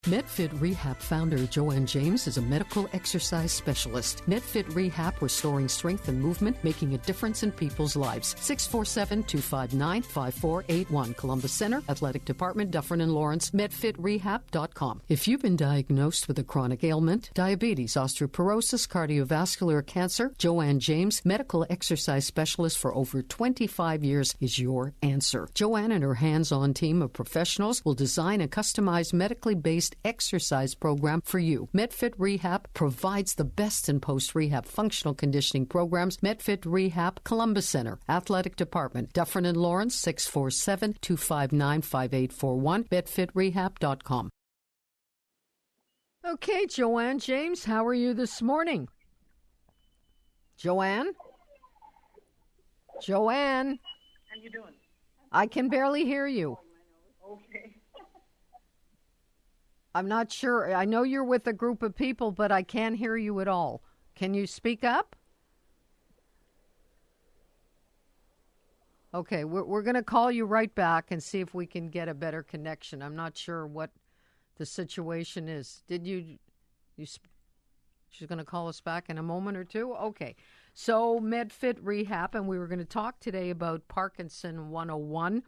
Medfit Rehab founder Joanne James is a medical exercise specialist. Medfit Rehab, restoring strength and movement, making a difference in people's lives. 647-259-5481. Columbus Center, Athletic Department, Dufferin and Lawrence, medfitrehab.com. If you've been diagnosed with a chronic ailment, diabetes, osteoporosis, cardiovascular cancer, Joanne James, medical exercise specialist for over 25 years, is your answer. Joanne and her hands-on team of professionals will design a customized medically based exercise program for you. Medfit Rehab provides the best in post-rehab functional conditioning programs. Medfit Rehab, Columbus Center, Athletic Department, Dufferin and Lawrence, 647-259-5841, medfitrehab.com. Okay, Joanne James, how are you this morning? Joanne? Joanne? How you doing? I can barely hear you. Okay. I'm not sure. I know you're with a group of people, but I can't hear you at all. Can you speak up? Okay, we're going to call you right back and see if we can get a better connection. I'm not sure what the situation is. She's going to call us back in a moment or two? Okay. So Medfit Rehab, and we were going to talk today about Parkinson 101,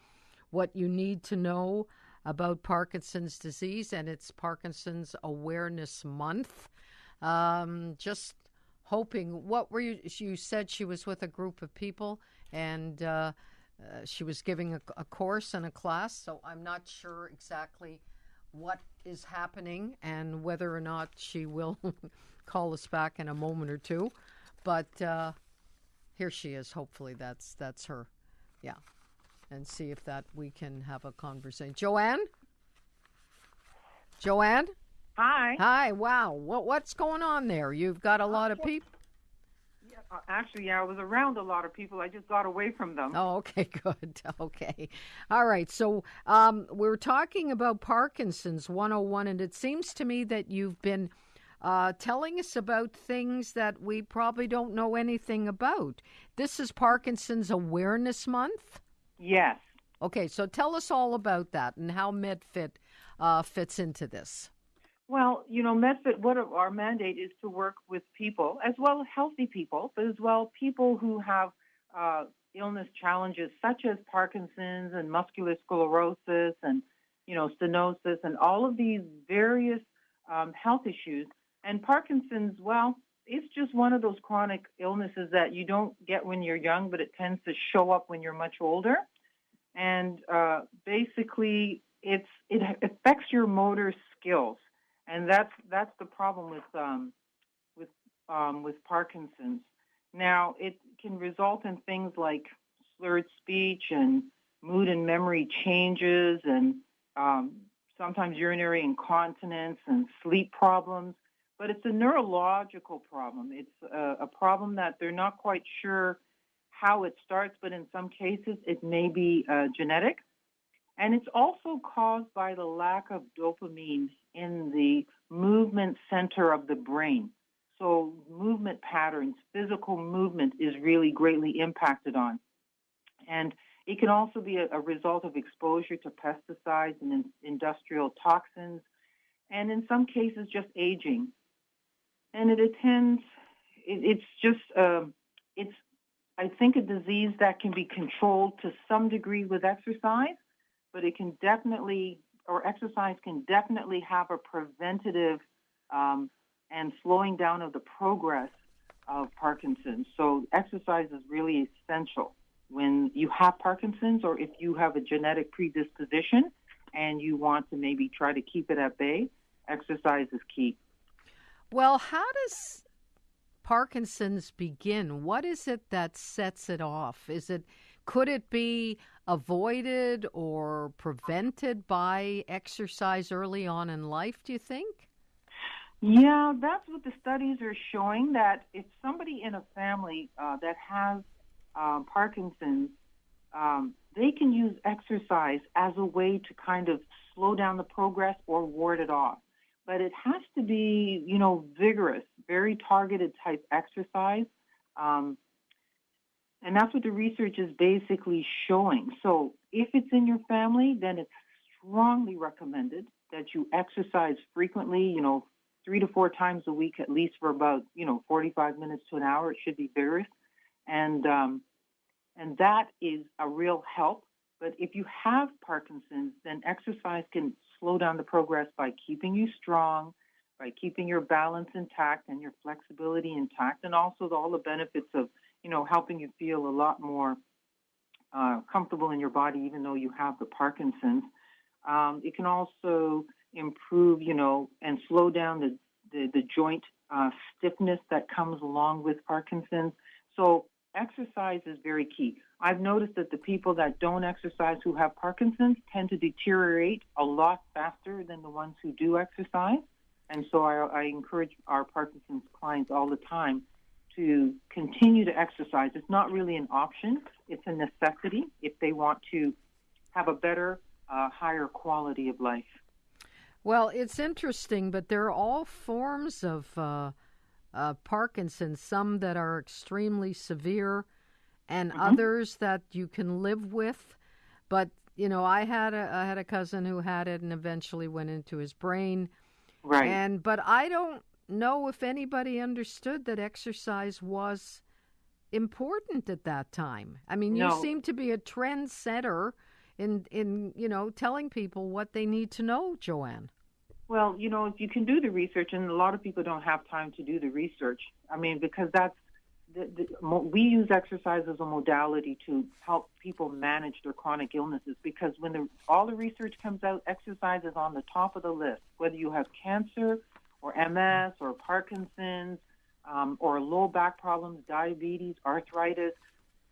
what you need to know about Parkinson's disease, and it's Parkinson's Awareness Month. Just hoping, what were you said she was with a group of people, and she was giving a course and a class, so I'm not sure exactly what is happening and whether or not she will call us back in a moment or two. But here she is. Hopefully that's her. Yeah. And see if that we can have a conversation. Joanne? Joanne? Hi. Hi. Wow. What's going on there? You've got a lot of people. Yeah, actually, I was around a lot of people. I just got away from them. Oh, okay, good. Okay. All right. So we're talking about Parkinson's 101, and it seems to me that you've been telling us about things that we probably don't know anything about. This is Parkinson's Awareness Month? Yes. Okay, so tell us all about that and how Medfit fits into this. Well, Medfit, our mandate is to work with people, as well as healthy people, but as well people who have illness challenges such as Parkinson's and muscular sclerosis and, stenosis and all of these various health issues. And Parkinson's, well, it's just one of those chronic illnesses that you don't get when you're young, but it tends to show up when you're much older. And basically, it affects your motor skills, and that's the problem with Parkinson's. Now, it can result in things like slurred speech and mood and memory changes, and sometimes urinary incontinence and sleep problems. But it's a neurological problem. It's a problem that they're not quite sure how it starts, but in some cases it may be genetic. And it's also caused by the lack of dopamine in the movement center of the brain. So movement patterns, physical movement is really greatly impacted on. And it can also be a result of exposure to pesticides and industrial toxins, and in some cases just aging. And I think, a disease that can be controlled to some degree with exercise, but exercise can definitely have a preventative and slowing down of the progress of Parkinson's. So exercise is really essential when you have Parkinson's, or if you have a genetic predisposition and you want to maybe try to keep it at bay. Exercise is key. Well, how does Parkinson's begin? What is it that sets it off? Could it be avoided or prevented by exercise early on in life, do you think? Yeah, that's what the studies are showing, that if somebody in a family that has Parkinson's, they can use exercise as a way to kind of slow down the progress or ward it off. But it has to be, vigorous, very targeted type exercise. And that's what the research is basically showing. So if it's in your family, then it's strongly recommended that you exercise frequently, 3 to 4 times a week, at least for about, 45 minutes to an hour. It should be vigorous. And that is a real help. But if you have Parkinson's, then exercise can slow down the progress by keeping you strong, by keeping your balance intact and your flexibility intact, and also all the benefits of, helping you feel a lot more comfortable in your body, even though you have the Parkinson's. It can also improve, and slow down the joint stiffness that comes along with Parkinson's. So exercise is very key. I've noticed that the people that don't exercise who have Parkinson's tend to deteriorate a lot faster than the ones who do exercise. And so I encourage our Parkinson's clients all the time to continue to exercise. It's not really an option. It's a necessity if they want to have a better, higher quality of life. Well, it's interesting, but there are all forms of Parkinson's, some that are extremely severe and others that you can live with. But, I had a cousin who had it and eventually went into his brain. Right. But I don't know if anybody understood that exercise was important at that time. I mean, you seem to be a trendsetter in telling people what they need to know, Joanne. Well, if you can do the research, and a lot of people don't have time to do the research. I mean, because that's we use exercise as a modality to help people manage their chronic illnesses, because when all the research comes out, exercise is on the top of the list, whether you have cancer or MS or Parkinson's or low back problems, diabetes, arthritis,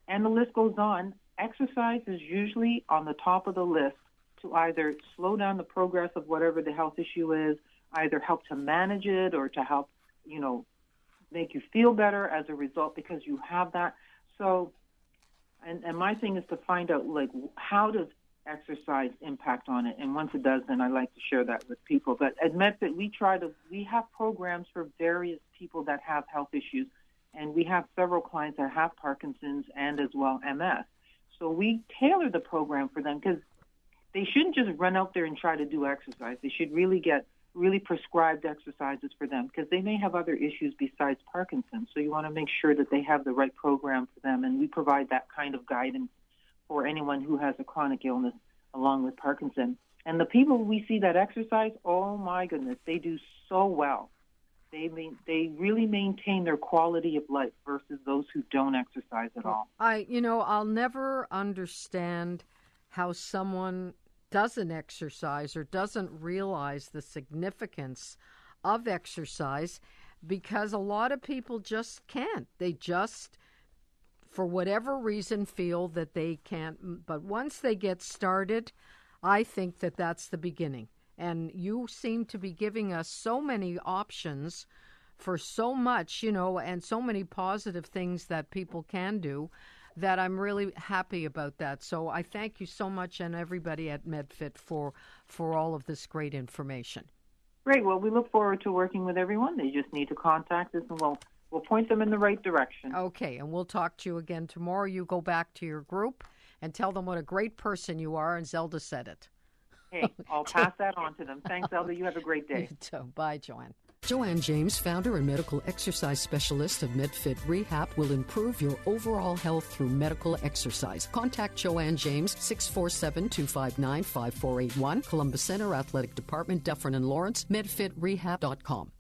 and the list goes on. Exercise is usually on the top of the list to either slow down the progress of whatever the health issue is, either help to manage it or to help, make you feel better as a result because you have that. So, and my thing is to find out, how does exercise impact on it? And once it does, then I like to share that with people. But at Medfit, we have programs for various people that have health issues, and we have several clients that have Parkinson's and as well MS. So we tailor the program for them, because they shouldn't just run out there and try to do exercise. They should really get prescribed exercises for them, because they may have other issues besides Parkinson's. So you want to make sure that they have the right program for them, and we provide that kind of guidance for anyone who has a chronic illness along with Parkinson. And the people we see that exercise, oh my goodness, they do so well. They really maintain their quality of life versus those who don't exercise at all. I'll never understand how someone doesn't exercise or doesn't realize the significance of exercise, because a lot of people just can't. They just, for whatever reason, feel that they can't. But once they get started, I think that that's the beginning. And you seem to be giving us so many options for so much, and so many positive things that people can do, that I'm really happy about that. So I thank you so much, and everybody at Medfit for all of this great information. Great. Well, we look forward to working with everyone. They just need to contact us, and we'll point them in the right direction. Okay, and we'll talk to you again tomorrow. You go back to your group and tell them what a great person you are, and Zelda said it. Hey, I'll pass that on to them. Thanks, Zelda. You have a great day. You too. Bye, Joanne. Joanne James, founder and medical exercise specialist of Medfit Rehab, will improve your overall health through medical exercise. Contact Joanne James, 647-259-5481, Columbus Center Athletic Department, Dufferin and Lawrence, medfitrehab.com.